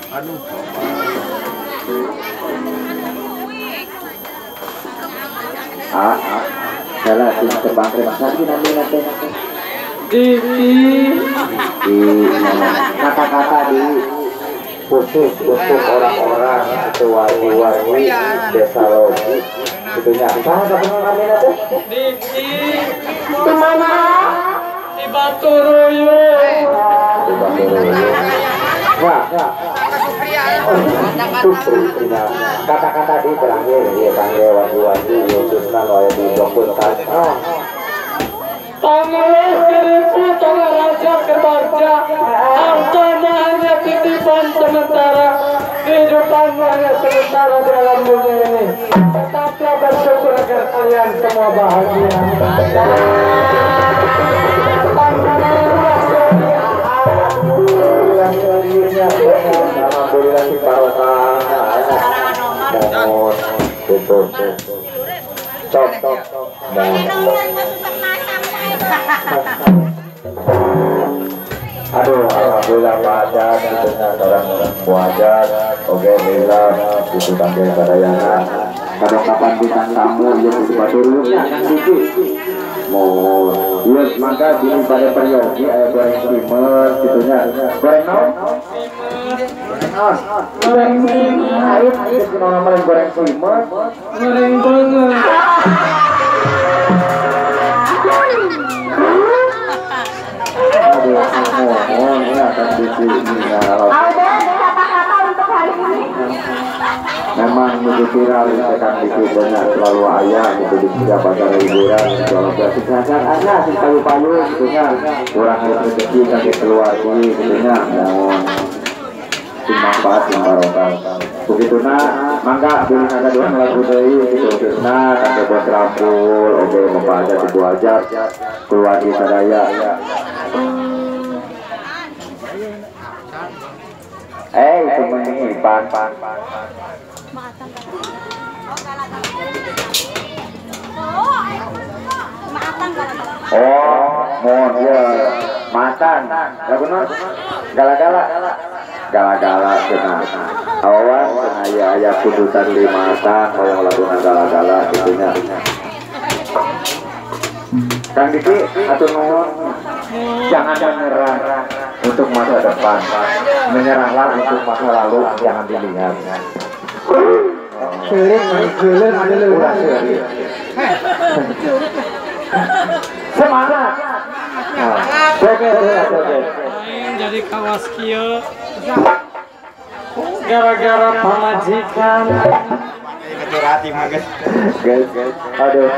Aduh. Salah sih terbang sakit nanti. Di kata-kata di khusus untuk orang-orang itu wargi desa Logi Itunya. Sana kapan kami nanti? Di mana? Di Baturoyo. Di Baturoyo. Wah. Kata-kata di terakhir dia panggil wajib Yusufna loya di dokumen. Pangeran seribu tanah raja kebaca, hartanya hanya titipan sementara, kehidupanmu hanya sementara dalam dunia ini. Tetaplah bersyukur agar kalian semua bahagia. Alhamdulillah si barokah. Mohon betul. Cok. Aduh, alhamdulillah pada kita orang-orang wajar. Oke, bila itu tangga kadayana. Kalau kapan bintang tamu yang di Baturnya kan gitu. Mau yes maka ini pada periogi ayam goreng primer gitunya. Goreng non? Goreng primer. Ayo kita namanya goreng primer. Goreng banget. Mohon ya akan disini kata-kata untuk hari ini. memang itu viral tekan itu banyak selalu ayah itu di setiap acara hiburan kalau berarti sadar aja sih payu-payu gitunya kurang rezeki kaki keluar ini gitunya mohon manfaat yang barokah begitu mangga beli naga dua lagu dari itu kakek bos rampul oke membaca ibu ajar keluarga sadaya itu menyipan mohon ya makan ya benar gala-gala kena awan kena ayah kudutan di makan kalau lagunya gala-gala gitunya Kang Diki atau nuhun jangan menyerah untuk masa depan menyerahlah untuk masa lalu jangan dilihat semangat Jadi kawas kieu gara-gara pamajikan. Hati mages. guys aduh